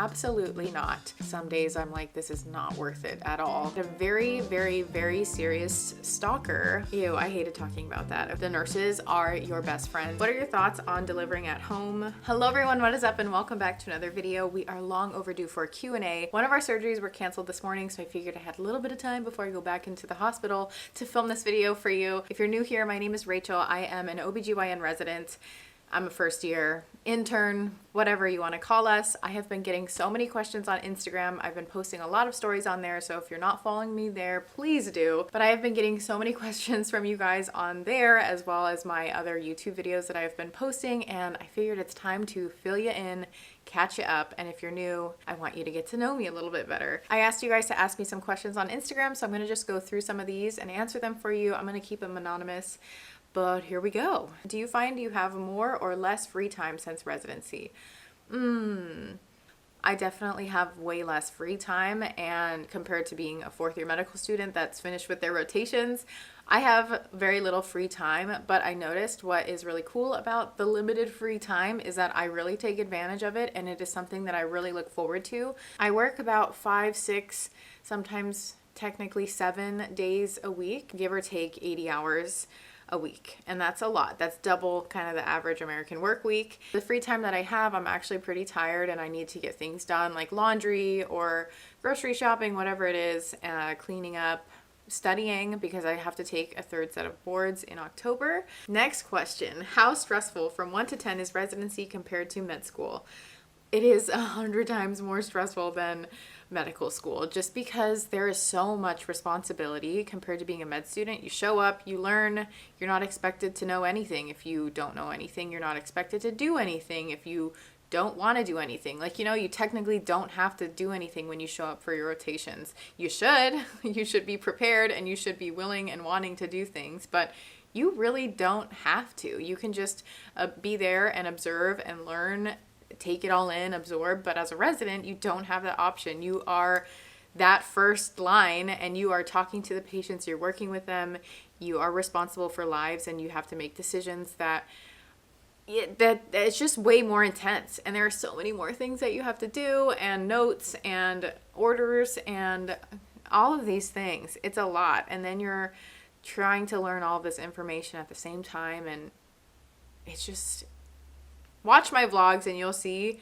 Absolutely not. Some days I'm like, this is not worth it at all. A very, very, very serious stalker. Ew, I hated talking about that. The nurses are your best friends. What are your thoughts on delivering at home? Hello everyone, what is up and welcome back to another video. We are long overdue for a Q&A. One of our surgeries were canceled this morning, so I figured I had a little bit of time before I go back into the hospital to film this video for you. If you're new here, my name is Rachel. I am an OBGYN resident. I'm a first year intern, whatever you want to call us. I have been getting so many questions on Instagram. I've been posting a lot of stories on there, so if you're not following me there, please do. But I have been getting so many questions from you guys on there, as well as my other YouTube videos that I've been posting, and I figured it's time to fill you in, catch you up, and if you're new, I want you to get to know me a little bit better. I asked you guys to ask me some questions on Instagram, so I'm going to just go through some of these and answer them for you. I'm going to keep them anonymous. But here we go. Do you find you have more or less free time since residency? I definitely have way less free time, and compared to being a fourth year medical student that's finished with their rotations, I have very little free time. But I noticed what is really cool about the limited free time is that I really take advantage of it, and it is something that I really look forward to. I work about 5, 6, sometimes technically 7 days a week, give or take 80 hours a week, and that's a lot. That's double kind of the average American work week. The free time that I have, I'm actually pretty tired and I need to get things done like laundry or grocery shopping, whatever it is, cleaning up, studying, because I have to take a third set of boards in October. Next question, how stressful from 1 to 10 is residency compared to med school? It is 100 times more stressful than medical school, just because there is so much responsibility compared to being a med student. You show up, you learn, you're not expected to know anything. If you don't know anything, you're not expected to do anything. If you don't want to do anything, like, you technically don't have to do anything when you show up for your rotations. You should be prepared and you should be willing and wanting to do things, but you really don't have to. You can just be there and observe and learn, take it all in, absorb. But as a resident, you don't have that option. You are that first line and you are talking to the patients, you're working with them, you are responsible for lives, and you have to make decisions that it's just way more intense. And there are so many more things that you have to do, and notes and orders and all of these things. It's a lot. And then you're trying to learn all of this information at the same time, and it's just, watch my vlogs and you'll see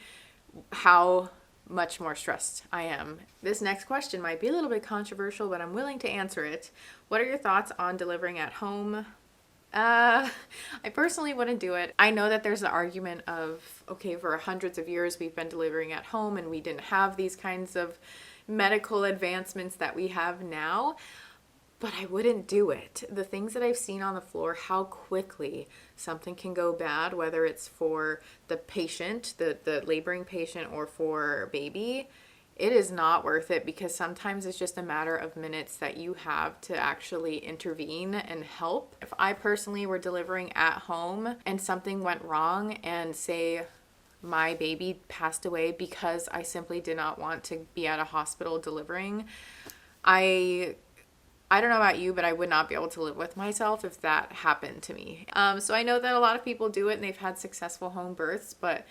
how much more stressed I am. This next question might be a little bit controversial, but I'm willing to answer it. What are your thoughts on delivering at home? I personally wouldn't do it. I know that there's the argument of, okay, for hundreds of years we've been delivering at home and we didn't have these kinds of medical advancements that we have now. But I wouldn't do it. The things that I've seen on the floor, how quickly something can go bad, whether it's for the patient, the laboring patient, or for baby, it is not worth it, because sometimes it's just a matter of minutes that you have to actually intervene and help. If I personally were delivering at home and something went wrong, and say my baby passed away because I simply did not want to be at a hospital delivering, I don't know about you, but I would not be able to live with myself if that happened to me. So I know that a lot of people do it and they've had successful home births, but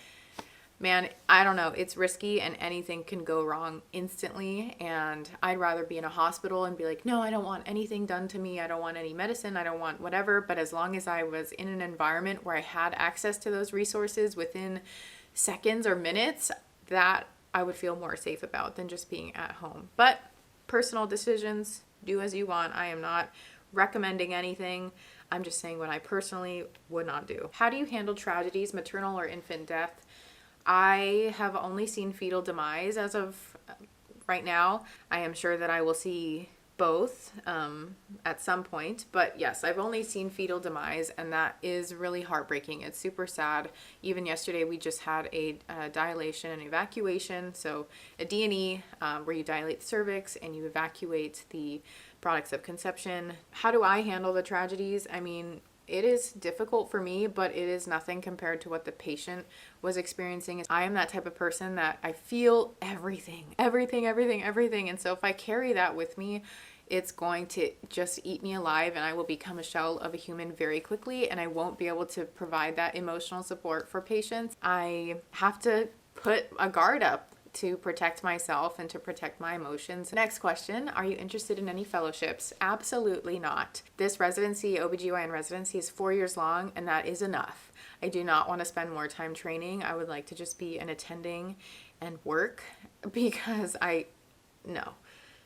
man, I don't know. It's risky and anything can go wrong instantly. And I'd rather be in a hospital and be like, no, I don't want anything done to me. I don't want any medicine. I don't want whatever. But as long as I was in an environment where I had access to those resources within seconds or minutes, that I would feel more safe about than just being at home. But personal decisions, do as you want. I am not recommending anything. I'm just saying what I personally would not do. How do you handle tragedies, maternal or infant death? I have only seen fetal demise as of right now. I am sure that I will see both at some point, but yes, I've only seen fetal demise, and that is really heartbreaking. It's super sad. Even yesterday we just had a dilation and evacuation, so a D&E where you dilate the cervix and you evacuate the products of conception. How do I handle the tragedies? I mean, it is difficult for me, but it is nothing compared to what the patient was experiencing. I am that type of person that I feel everything. And so if I carry that with me, it's going to just eat me alive, and I will become a shell of a human very quickly, and I won't be able to provide that emotional support for patients. I have to put a guard up to protect myself and to protect my emotions. Next question, are you interested in any fellowships? Absolutely not. This residency, OBGYN residency, is 4 years long, and that is enough. I do not want to spend more time training. I would like to just be an attending and work because no.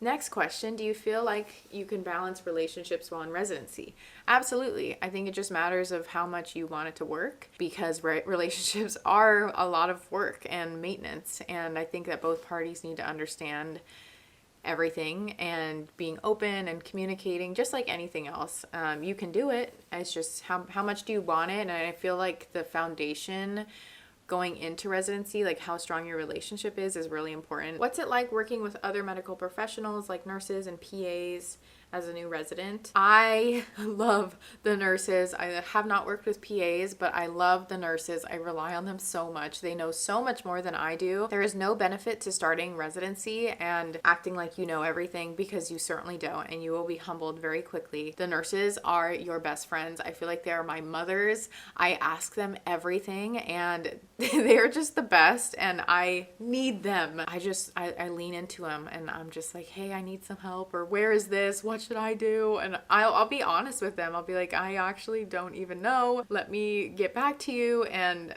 Next question, do you feel like you can balance relationships while in residency? Absolutely. I think it just matters of how much you want it to work, because relationships are a lot of work and maintenance. And I think that both parties need to understand everything and being open and communicating, just like anything else. You can do it. It's just how much do you want it? And I feel like the foundation going into residency, like how strong your relationship is really important. What's it like working with other medical professionals like nurses and PAs as a new resident? I love the nurses. I have not worked with PAs, but I love the nurses. I rely on them so much. They know so much more than I do. There is no benefit to starting residency and acting like you know everything, because you certainly don't, and you will be humbled very quickly. The nurses are your best friends. I feel like they are my mothers. I ask them everything, and they are just the best, and I need them. I lean into them, and I'm just like, hey, I need some help, or where is this? What should I do? And I'll be honest with them. I'll be like, I actually don't even know. Let me get back to you. And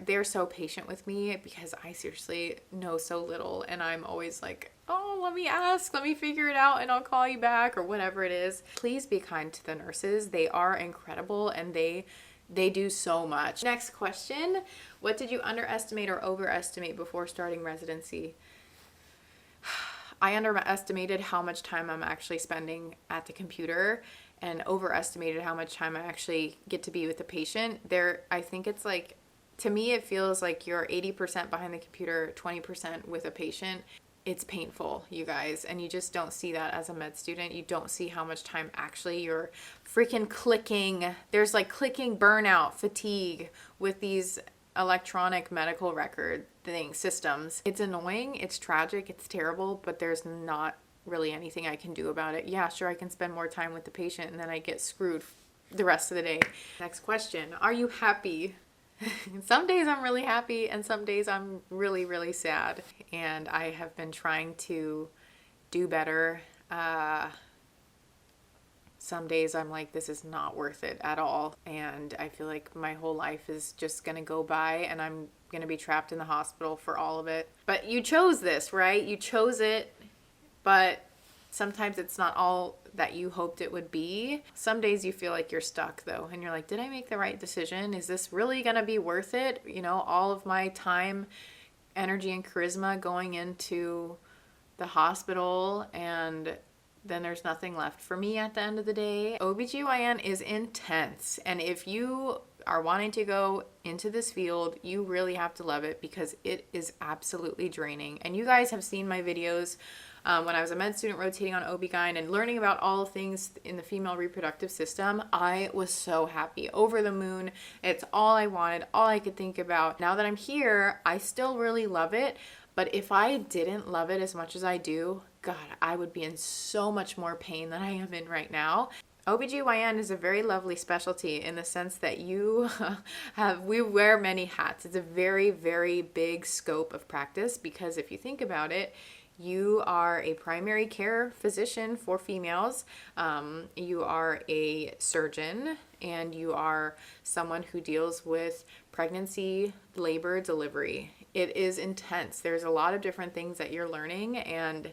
they're so patient with me because I seriously know so little, and I'm always like, oh, let me ask, let me figure it out, and I'll call you back, or whatever it is. Please be kind to the nurses. They are incredible, and they do so much. Next question, what did you underestimate or overestimate before starting residency? I underestimated how much time I'm actually spending at the computer, and overestimated how much time I actually get to be with the patient. I think it's like, to me, it feels like you're 80% behind the computer, 20% with a patient. It's painful, you guys, and you just don't see that as a med student. You don't see how much time actually you're freaking clicking. There's like clicking burnout, fatigue with these electronic medical record systems. It's annoying, it's tragic, it's terrible, but there's not really anything I can do about it. Yeah, sure, I can spend more time with the patient, and then I get screwed the rest of the day. Next question, are you happy? Some days I'm really happy, and some days I'm really, really sad. And I have been trying to do better. Some days I'm like, this is not worth it at all. And I feel like my whole life is just going to go by, and I'm going to be trapped in the hospital for all of it. But you chose this, right? You chose it, but sometimes it's not all that you hoped it would be. Some days you feel like you're stuck though, and you're like, did I make the right decision? Is this really gonna be worth it? You know, all of my time, energy, and charisma going into the hospital, and then there's nothing left for me at the end of the day. OBGYN is intense, and if you are wanting to go into this field, you really have to love it, because it is absolutely draining. And you guys have seen my videos when I was a med student rotating on OB-GYN and learning about all things in the female reproductive system. I was so happy, over the moon. It's all I wanted, all I could think about. Now that I'm here, I still really love it. But if I didn't love it as much as I do, God, I would be in so much more pain than I am in right now. OBGYN is a very lovely specialty in the sense that we wear many hats. It's a very, very big scope of practice, because if you think about it, you are a primary care physician for females, you are a surgeon, and you are someone who deals with pregnancy, labor, delivery. It is intense. There's a lot of different things that you're learning, and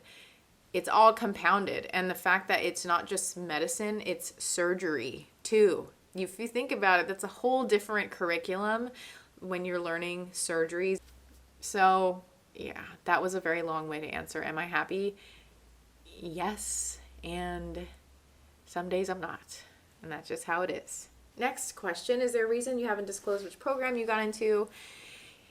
it's all compounded. And the fact that it's not just medicine, it's surgery too. If you think about it, that's a whole different curriculum when you're learning surgeries. So yeah, that was a very long way to answer. Am I happy? Yes. And some days I'm not. And that's just how it is. Next question, is there a reason you haven't disclosed which program you got into?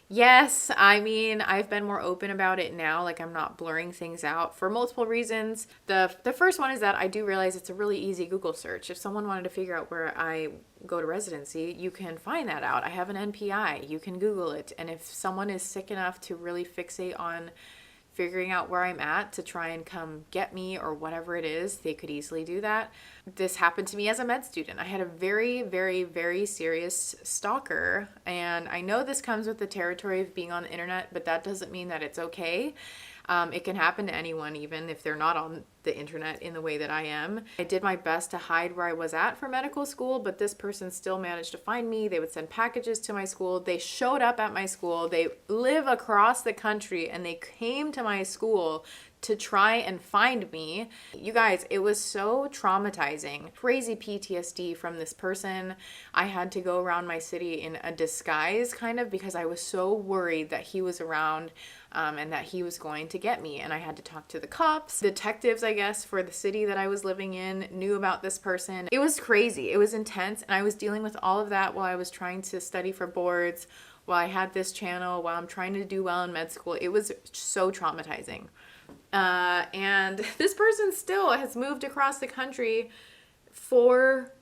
Yes, I mean, I've been more open about it now. Like, I'm not blurring things out for multiple reasons. The first one is that I do realize it's a really easy Google search. If someone wanted to figure out where I go to residency, you can find that out. I have an NPI. You can Google it. And if someone is sick enough to really fixate on figuring out where I'm at to try and come get me or whatever it is. They could easily do that. This happened to me as a med student. I had a very, very, very serious stalker, and I know this comes with the territory of being on the internet, but that doesn't mean that it's okay. It can happen to anyone, even if they're not on the internet in the way that I am. I did my best to hide where I was at for medical school, but this person still managed to find me. They would send packages to my school. They showed up at my school. They live across the country, and they came to my school to try and find me. You guys, it was so traumatizing. Crazy PTSD from this person. I had to go around my city in a disguise, kind of, because I was so worried that he was around and that he was going to get me. And I had to talk to the cops. Detectives, I guess, for the city that I was living in knew about this person. It was crazy. It was intense. And I was dealing with all of that while I was trying to study for boards, while I had this channel, while I'm trying to do well in med school. It was so traumatizing. And this person still has moved across the country for,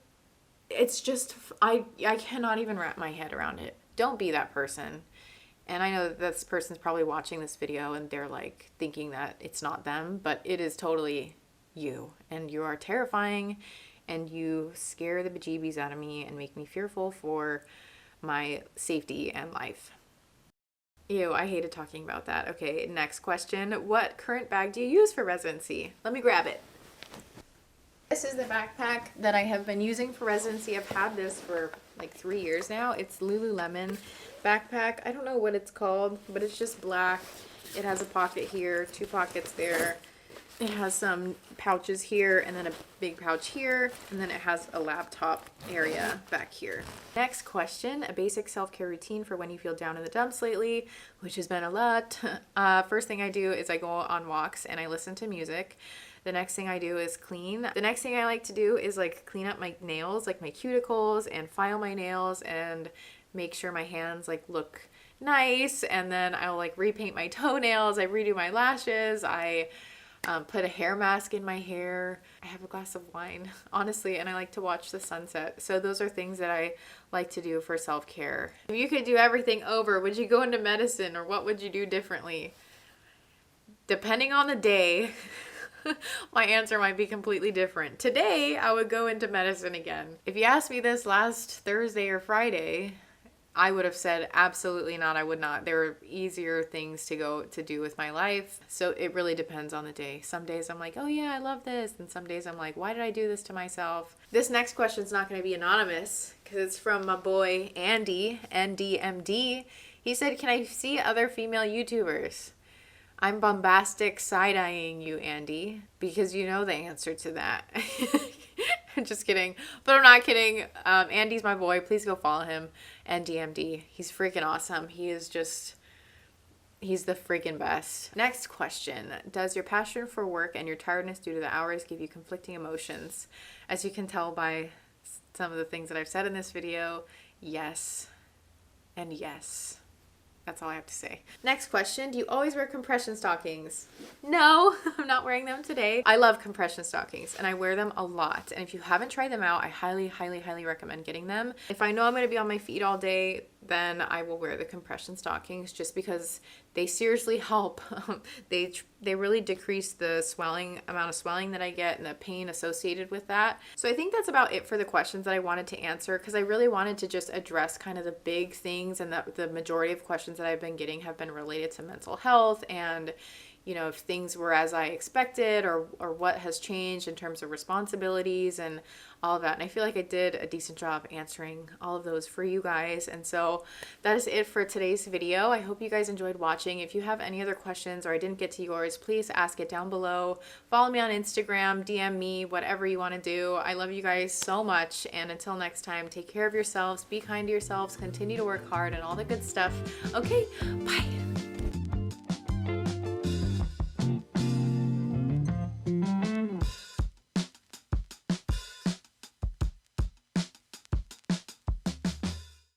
it's just, I cannot even wrap my head around it. Don't be that person. And I know that this person's probably watching this video and they're like thinking that it's not them, but it is totally you. And you are terrifying, and you scare the bejeebies out of me and make me fearful for my safety and life. Ew, I hated talking about that. Okay, next question. What current bag do you use for residency? Let me grab it. This is the backpack that I have been using for residency. I've had this for like 3 years now. It's Lululemon backpack. I don't know what it's called, but it's just black. It has a pocket here, 2 pockets there. It has some pouches here and then a big pouch here, and then it has a laptop area back here. Next question, a basic self-care routine for when you feel down in the dumps lately, which has been a lot. First thing I do is I go on walks and I listen to music. The next thing I do is clean. The next thing I like to do is like clean up my nails, like my cuticles, and file my nails and make sure my hands like look nice. And then I'll like repaint my toenails. I redo my lashes. I put a hair mask in my hair. I have a glass of wine, honestly, and I like to watch the sunset. So those are things that I like to do for self-care. If you could do everything over, would you go into medicine, or what would you do differently? Depending on the day, my answer might be completely different. Today, I would go into medicine again. If you asked me this last Thursday or Friday, I would have said absolutely not. I would not. There are easier things to do with my life. So it really depends on the day. Some days I'm like, oh yeah, I love this. And some days I'm like, why did I do this to myself? This next question is not going to be anonymous because it's from my boy Andy, NDMD. He said, can I see other female YouTubers? I'm bombastic side-eyeing you, Andy, because you know the answer to that. I'm just kidding. But I'm not kidding. Andy's my boy. Please go follow him. NDMD. He's freaking awesome. He's the freaking best. Next question. Does your passion for work and your tiredness due to the hours give you conflicting emotions? As you can tell by some of the things that I've said in this video, yes and yes. That's all I have to say. Next question. Do you always wear compression stockings? No, I'm not wearing them today. I love compression stockings and I wear them a lot. And if you haven't tried them out, I highly, highly, highly recommend getting them. If I know I'm going to be on my feet all day, then I will wear the compression stockings just because they seriously help. They really decrease the amount of swelling that I get and the pain associated with that. So I think that's about it for the questions that I wanted to answer, because I really wanted to just address kind of the big things, and the majority of questions that I've been getting have been related to mental health and, you know, if things were as I expected or what has changed in terms of responsibilities and all of that. And I feel like I did a decent job answering all of those for you guys. And so that is it for today's video. I hope you guys enjoyed watching. If you have any other questions or I didn't get to yours, please ask it down below. Follow me on Instagram, DM me, whatever you want to do. I love you guys so much. And until next time, take care of yourselves, be kind to yourselves, continue to work hard and all the good stuff. Okay, bye.